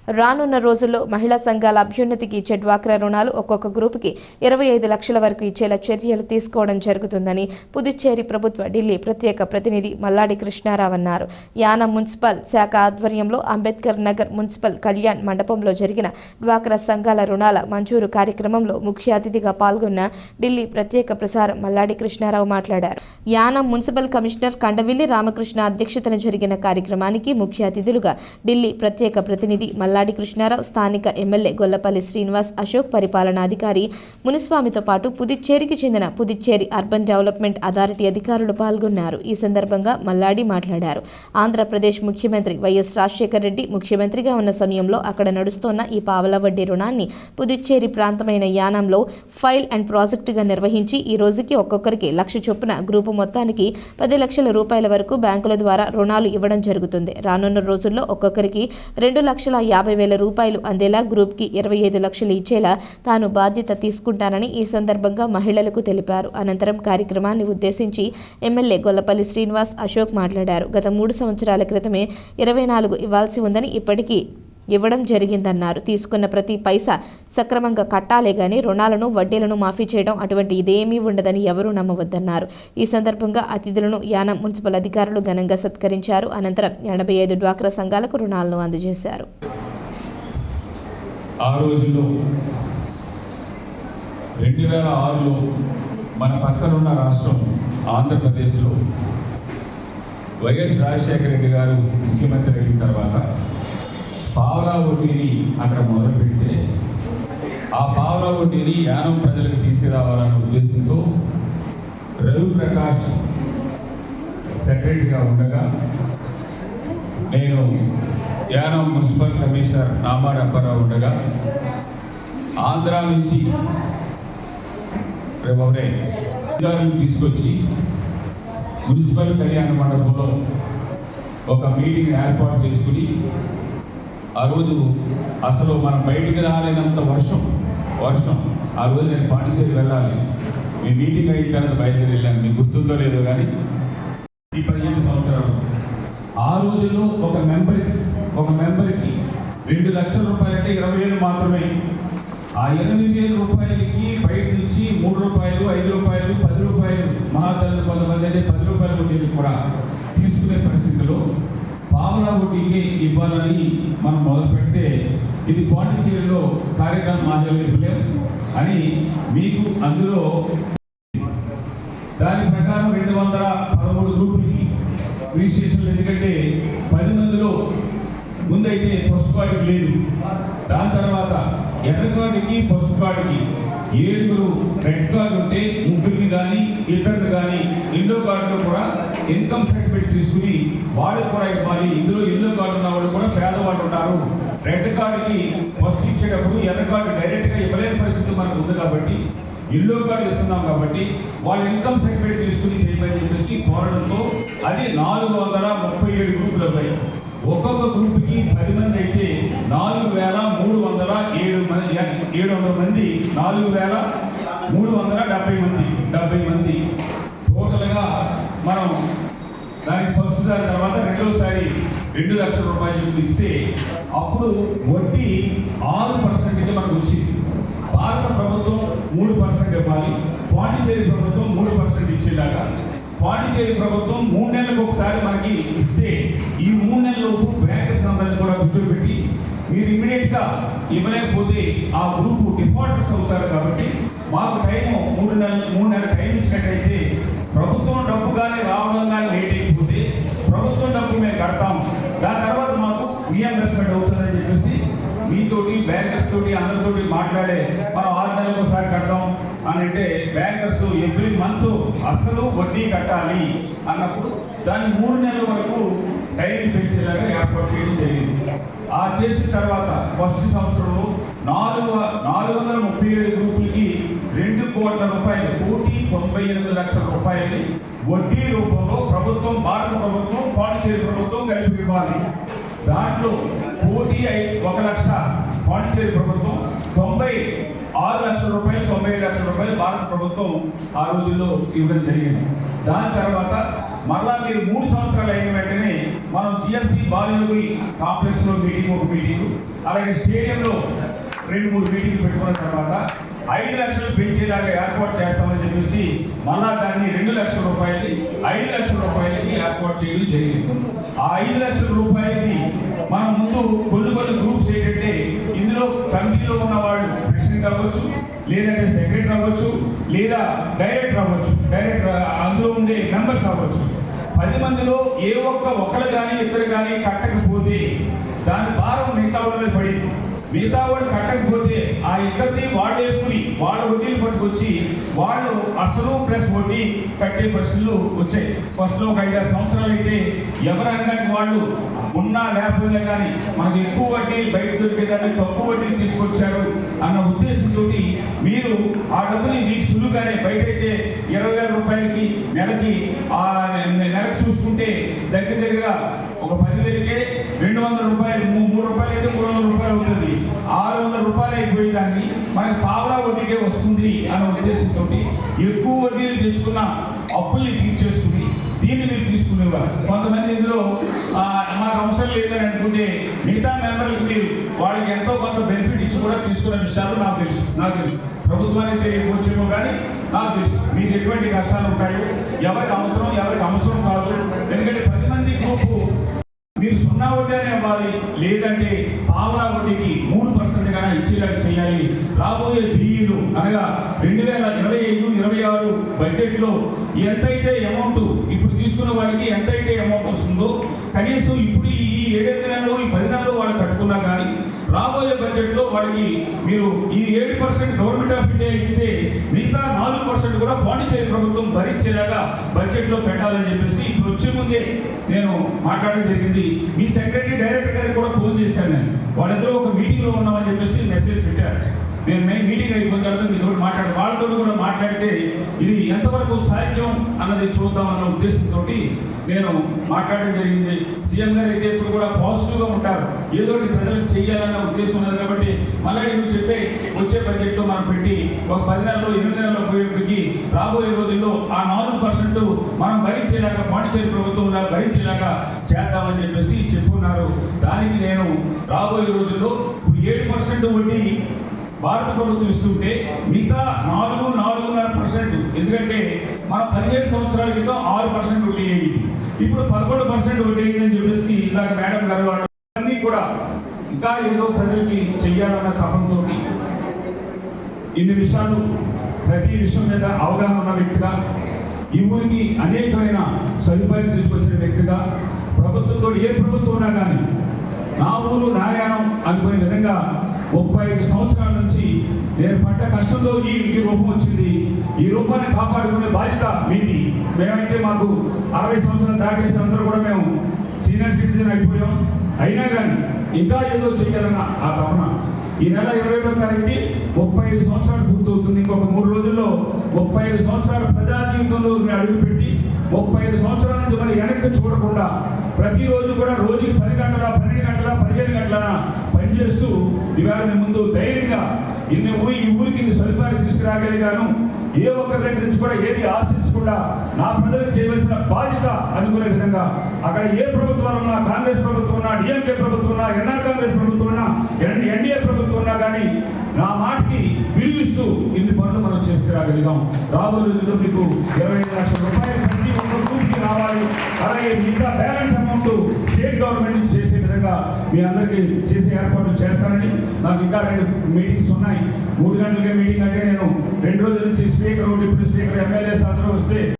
రానున్న రోజుల్లో మహిళా సంఘాల అభ్యున్నతికి ఇచ్చే డ్వాక్రా రుణాలు ఒక్కొక్క గ్రూపుకి 25 లక్షల వరకు ఇచ్చేలా చర్యలు తీసుకోవడం జరుగుతుందని పుదుచ్చేరి ప్రభుత్వ ఢిల్లీ ప్రత్యేక ప్రతినిధి మల్లాడి కృష్ణారావు అన్నారు. యానం మున్సిపల్ శాఖ ఆధ్వర్యంలో అంబేద్కర్ నగర్ మున్సిపల్ కళ్యాణ్ మండపంలో జరిగిన డ్వాక్రా సంఘాల రుణాల మంజూరు కార్యక్రమంలో ముఖ్య అతిథిగా పాల్గొన్న ఢిల్లీ ప్రత్యేక ప్రసారం మల్లాడి కృష్ణారావు మాట్లాడారు. యానం మున్సిపల్ కమిషనర్ కండవిల్లి రామకృష్ణ అధ్యక్షతన జరిగిన కార్యక్రమానికి ముఖ్య అతిథులుగా ఢిల్లీ ప్రత్యేక ప్రతినిధి మల్లాడి కృష్ణారావు, స్థానిక ఎమ్మెల్యే గొల్లపల్లి శ్రీనివాస్, అశోక్ పరిపాలనాధికారి మునిస్వామితో పాటు పుదుచ్చేరికి చెందిన పుదుచ్చేరి అర్బన్ డెవలప్మెంట్ అథారిటీ అధికారులు పాల్గొన్నారు. ఈ సందర్భంగా మల్లాడి మాట్లాడారు. ఆంధ్రప్రదేశ్ ముఖ్యమంత్రి వైఎస్ రాజశేఖర రెడ్డి ముఖ్యమంత్రిగా ఉన్న సమయంలో అక్కడ నడుస్తోన్న ఈ పావలా వడ్డీ రుణాన్ని పుదుచ్చేరి ప్రాంతమైన యానంలో ఫైల్ అండ్ ప్రాజెక్టుగా నిర్వహించి ఈ రోజుకి ఒక్కొక్కరికి 1,00,000 చొప్పున గ్రూపు మొత్తానికి 10 లక్షల రూపాయల వరకు బ్యాంకుల ద్వారా రుణాలు ఇవ్వడం జరుగుతుంది. రానున్న రోజుల్లో ఒక్కొక్కరికి 2,50,000 రూపాయలు అందేలా గ్రూప్కి 25 లక్షలు ఇచ్చేలా తాను బాధ్యత తీసుకుంటానని ఈ సందర్భంగా మహిళలకు తెలిపారు. అనంతరం కార్యక్రమాన్ని ఉద్దేశించి ఎమ్మెల్యే గొల్లపల్లి శ్రీనివాస్, అశోక్ మాట్లాడారు. గత 3 సంవత్సరాల క్రితమే 24 ఇవ్వాల్సి ఉందని ఇప్పటికీ ఇవ్వడం జరిగిందన్నారు. తీసుకున్న ప్రతి పైసా సక్రమంగా కట్టాలే గాని రుణాలను వడ్డీలను మాఫీ చేయడం అటువంటి ఇదేమీ ఉండదని ఎవరూ నమ్మవద్దన్నారు. ఈ సందర్భంగా అతిథులను యానం మున్సిపల్ అధికారులు ఘనంగా సత్కరించారు. అనంతరం 85 డ్వాక్రా సంఘాలకు రుణాలను అందజేశారు. ఆ రోజుల్లో 2006లో మన పక్కనున్న రాష్ట్రం ఆంధ్రప్రదేశ్లో వైఎస్ రాజశేఖర రెడ్డి గారు ముఖ్యమంత్రి అయిన తర్వాత పావలా వడ్డీని అక్కడ మొదలుపెడితే ఆ పావలా వడ్డీని యానం ప్రజలకు తీసుకురావాలనే ఉద్దేశంతో రవి ప్రకాష్ సెక్రటరీగా ఉండగా నేను యానం మున్సిపల్ కమిషనర్ నామాడి అప్పారావు ఉండగా ఆంధ్ర నుంచి తీసుకొచ్చి మున్సిపల్ కళ్యాణ మండపంలో ఒక మీటింగ్ ఏర్పాటు చేసుకుని ఆ రోజు అసలు మనం బయటికి రాలేనంత వర్షం ఆ రోజు నేను పాండిచేరి వెళ్ళాలి. మీ మీటింగ్ అయిన తర్వాత బయలుదేరి వెళ్ళాను. మీకు గుర్తుందో లేదో కానీ ఈ 15 సంవత్సరాలు ఆ రోజుల్లో ఒక మెంబర్కి 2 లక్షల రూపాయలు అంటే 20,000 మాత్రమే. ఆ 8,000 రూపాయలకి బయట నుంచి 3 రూపాయలు, 5 రూపాయలు, 10 రూపాయలు మహాతల్లి కొంతమంది అయితే 10 రూపాయల వడ్డీని కూడా తీసుకునే పరిస్థితిలో పావలా వడ్డీకి ఇవ్వాలని మనం మొదలుపెడితే ఇది పాండిచేరిలో కార్యక్రమం మాట్లాడలేం అని మీకు అందులో దాని ప్రకారం 213 గ్రూపులకి రిజిస్ట్రేషన్లు. ఎందుకంటే 10 మందిలో ముందైతే పసుపు కార్డుకి లేదు, దాని తర్వాత ఎర్ర కార్డుకి పసుపు కార్డుకి 7 రెడ్ కార్డు ఉంటే 3 కానీ ఇద్దరు కానీ ఎల్లో కార్డులో కూడా ఇన్కమ్ సర్టిఫికేట్ తీసుకుని వాళ్ళు కూడా ఇవ్వాలి. ఇందులో ఎల్లో కార్డు ఉన్న వాళ్ళు కూడా పేదవాళ్ళు ఉంటారు. రెడ్ కార్డుకి ఫస్ట్ ఇచ్చేటప్పుడు ఎర్ర కార్డు డైరెక్ట్గా ఇవ్వలేని పరిస్థితి మనకు ఉంది కాబట్టి ఎల్లో కార్డు ఇస్తున్నాం కాబట్టి వాళ్ళు ఇన్కమ్ సర్టిఫికేట్ తీసుకుని చేయమని చెప్పేసి కోరడంతో అది 437 గ్రూపులు ఉన్నాయి. ఒక్కొక్క గ్రూప్కి 10 మంది అయితే 4,307 మంది 4,370 మంది టోటల్గా మనం దానికి ఫస్ట్ దాని తర్వాత రెండోసారి 2 లక్షల రూపాయలు ఇస్తే అప్పుడు వడ్డీ 6% మనకు వచ్చింది. భారత ప్రభుత్వం 3% ఇవ్వాలి, పాండిచేరి ప్రభుత్వం 3% ఇచ్చేలాగా. పాండిచేరి ప్రభుత్వం 3 నెలలకు ఒకసారి మనకి ఇస్తే ఈ 3 నెలలలోపు బ్యాంకర్స్ అందరినీ కూడా కూర్చోబెట్టి మీరు ఇమీడియట్గా ఇవ్వలేకపోతే ఆ గ్రూపు డిఫాల్టర్స్ అవుతారు కాబట్టి మాకు టైము 3 నెలల టైం ఇచ్చినట్టయితే ప్రభుత్వం డబ్బు కానీ రావడం కానీ లేట్ అయిపోతే ప్రభుత్వం డబ్బు మేము కడతాం, దాని తర్వాత మాకు రీఎంబర్స్మెంట్ అవుతుందని చెప్పేసి మీతోటి బ్యాంకర్స్ తోటి అందరితోటి మాట్లాడే మనం 6 నెలలకు ఒకసారి కడతాం అని అంటే బ్యాంకర్స్ ఎవ్రీ మంత్ అసలు వడ్డీ కట్టాలి అన్నప్పుడు దాన్ని 3 నెలల వరకు టైం పెంచేలాగా ఏర్పాటు చేయడం జరిగింది. ఆ చేసిన తర్వాత ఫస్ట్ సంవత్సరంలో 437 గ్రూపులకి 2 కోట్ల రూపాయలు, 1,98 లక్షల రూపాయలని వడ్డీ రూపంలో ప్రభుత్వం, భారత ప్రభుత్వం, పాండిచేరి ప్రభుత్వం కలిపి ఇవ్వాలి. దాంట్లో 1 లక్ష పాండిచేరి ప్రభుత్వం, 96 లక్షల రూపాయలు, 95 లక్షల రూపాయలు భారత ప్రభుత్వం ఆ రోజుల్లో ఇవ్వడం జరిగింది. దాని తర్వాత మరలా మీరు 3 సంవత్సరాలు అయిన వెంటనే మనం జిఎంసి బాలయోగి కాంప్లెక్స్లో ఒక మీటింగ్ అలాగే స్టేడియంలో 2-3 మీటింగ్లు పెట్టుకున్న తర్వాత 5 లక్షలు పెంచేలాగా ఏర్పాటు చేస్తామని చెప్పేసి మళ్ళా దాన్ని 2 లక్షల రూపాయలు 5 లక్షల రూపాయలకి ఏర్పాటు చేయడం జరిగింది. ఆ 5 లక్షల రూపాయలకి మనం ముందు కొన్ని గ్రూప్స్ ఏంటంటే ఇందులో కమిటీలో ఉన్న వాళ్ళు ప్రెసిడెంట్ అవ్వచ్చు, లేదంటే సెక్రటరీ అవ్వచ్చు, లేదా డైరెక్టర్ అవ్వచ్చు, డైరెక్టర్ అందులో ఉండే మెంబర్స్ అవ్వచ్చు. 10 మందిలో ఏ ఒకరు కానీ ఇద్దరు కానీ కట్టకపోతే దాని భారం మిగతా వాళ్ళ పడింది. మిగతా వాళ్ళు కట్టకపోతే ఆ ఇద్దరిని వాళ్ళు వేసుకుని వాళ్ళ వడ్డీలు పట్టుకొచ్చి వాళ్ళు అసలు ప్లస్ వడ్డీ కట్టే పరిస్థితులు వచ్చాయి. ఫస్ట్లో ఒక 5-6 సంవత్సరాలు అయితే ఎవరైనా వాళ్ళు ఉన్నా లేకపోయినా కానీ మనకు ఎక్కువ వడ్డీ బయట దొరికేదాన్ని తక్కువ వడ్డీ తీసుకొచ్చారు అన్న ఉద్దేశంతో మీరు ఆ డబ్బుని మీకు సులువుగానే బయట అయితే 20,000 రూపాయలకి నెలకి చూసుకుంటే దగ్గర ఒక 10,000కే 200 రూపాయలు 3 రూపాయలు అయితే 300 రూపాయలు అవుతుంది. 600 రూపాయలు అయిపోయేదాన్ని మనకి పావలా వడ్డీకే వస్తుంది అన్న ఉద్దేశంతో ఎక్కువ వడ్డీలు తెచ్చుకున్న అప్పుల్ని తీర్చేసుకుని దీన్ని మీరు తీసుకునేవారు. కొంతమంది ఇందులో మాకు అవసరం లేదని అనుకుంటే మిగతా మెంబర్లకు మీరు వాళ్ళకి ఎంతో కొంత బెనిఫిట్ ఇచ్చి కూడా తీసుకునే విషయాలు నాకు తెలుసు. ప్రభుత్వానికి తెలియవచ్చేమో కానీ నాకు తెలుసు మీకు ఎటువంటి కష్టాలు ఉంటాయో, ఎవరికి అవసరం కాదు. ఎందుకంటే 10 మంది గ్రూపు మీరు 0 వడ్డీనే ఇవ్వాలి, లేదంటే పావలా వడ్డీకి 3% గానే ఇచ్చేలాగా చేయాలి. రాబోయే బిల్లులు అనగా 2025-26 బడ్జెట్లో ఎంతైతే అమౌంట్ ఇప్పుడు తీసుకున్న వాళ్ళకి ఎంతైతే అమౌంట్ వస్తుందో కనీసం ఇప్పుడు ఈ 7 నెలలు ఈ 10 నెలలు వాళ్ళు కట్టుకున్నా కానీ రాబోయే బడ్జెట్లో వాళ్ళకి మీరు ఈ 8% గవర్నమెంట్ ఆఫ్ ఇండియా ఇస్తే మిగతా 4% కూడా పాండిచేరి ప్రభుత్వం భరించేలాగా బడ్జెట్లో పెట్టాలని చెప్పేసి ఇప్పుడు వచ్చే ముందే నేను మాట్లాడడం జరిగింది. మీ సెక్రటరీ డైరెక్టర్ గారికి కూడా ఫోన్ చేశాను. నేను వాళ్ళిద్దరూ ఒక మీటింగ్లో ఉన్నామని చెప్పేసి మెసేజ్ పెట్టారు. నేను మీటింగ్ అయిపోయిన తర్వాత మీతో వాళ్ళతో కూడా మాట్లాడితే ఇది ఎంతవరకు సాధ్యం అన్నది చూద్దామన్న ఉద్దేశంతో నేను మాట్లాడడం జరిగింది. సీఎం గారు అయితే ఇప్పుడు కూడా పాజిటివ్గా ఉంటారు, ఏదో ప్రజలకు చేయాలన్న ఉద్దేశం ఉన్నది. కాబట్టి మళ్ళీ నువ్వు చెప్పే వచ్చే బడ్జెట్లో మనం పెట్టి ఒక 10 నెలల్లో 8 నెలల్లో పోయేప్పటికి రాబోయే రోజుల్లో ఆ 4% మనం భరించేలాగా పాండిచేరి ప్రభుత్వంలా భరించేలాగా చేద్దామని చెప్పేసి చెప్పుకున్నారు. దానికి నేను రాబోయే రోజుల్లో 7% వడ్డీ భారత ప్రభుత్వం ఇస్తుంటే మిగతా 4-4.5%. ఎందుకంటే మనం 15 సంవత్సరాల క్రితం 6% వడ్డీ అయ్యింది, ఇప్పుడు 11% వడ్డీ అయ్యిందని చెప్పేసి ఇలాగ మేడం గారు అన్నీ కూడా ఇంకా ఏదో ప్రజలకి చెయ్యాలన్న తపంతో ఇన్ని విషయాలు ప్రతి విషయం మీద అవగాహన ఉన్న వ్యక్తిగా, ఈ ఊరికి అనేకమైన సదుపాయాలు తీసుకొచ్చిన వ్యక్తిగా, ప్రభుత్వంతో ఏ ప్రభుత్వం ఉన్నా కానీ నా ఊరు నారాయణం అనుకునే విధంగా 35 సంవత్సరాల నుంచి నేను పడ్డ కష్టంతో ఈ రూపం వచ్చింది. ఈ రూపాన్ని కాపాడుకునే బాధ్యత మీది. మేమైతే మాకు 60 సంవత్సరాలు దాటేసి అందరూ కూడా మేము సీనియర్ సిటిజన్ అయిపోయాం. అయినా కానీ ఇంకా ఏదో చేయాలన్న ఆ తపన. ఈ నెల 21వ తారీఖుకి 35 సంవత్సరాలు పూర్తవుతుంది. ఇంకొక 3 రోజుల్లో 35 సంవత్సరాల ప్రజా జీవితంలో అడుగుపెట్టి 35 సంవత్సరాల నుంచి మరి వెనక్కి చూడకుండా ప్రతిరోజు కూడా రోజుకి 10 గంటల 12 గంటల 15 గంటల పనిచేస్తూ ఇవాళ ముందు ధైర్యంగా ఈ ఊరికి సదుపాయాలు తీసుకురాగలిగాను. ఏ ఒక్కరి దగ్గర నుంచి కూడా ఏది ఆశించకుండా నా ప్రజలకు చేయవలసిన బాధ్యత అనుకునే విధంగా అక్కడ ఏ ప్రభుత్వాలు ఉన్నా, కాంగ్రెస్ ప్రభుత్వం ఉన్నా, డిఎంకే ప్రభుత్వం ఉన్నా, ఎన్ఆర్ కాంగ్రెస్ ప్రభుత్వం ఉన్నా, ఎన్డీఏ ప్రభుత్వం ఉన్నా కానీ నా మాటకి విలువిస్తూ ఇన్ని పనులు మనం చేసుకురాగలిగాం. రాబోయే రోజుల్లో మీకు 25 లక్షల రూపాయలు ప్రతి ఒక్క గ్రూప్కి రావాలి. అలాగే మిగతా బ్యాలెన్స్ అమౌంట్ స్టేట్ గవర్నమెంట్ నుంచి చేసే విధంగా మీ అందరికీ చేసే ఏర్పాట్లు చేస్తానని. నాకు ఇంకా 2 మీటింగ్స్ ఉన్నాయి. 3 గంటలకే మీటింగ్ అంటే నేను 2 రోజుల నుంచి స్పీకర్, డిప్యూటీ స్పీకర్, ఎమ్మెల్యేస్ అందరూ వస్తే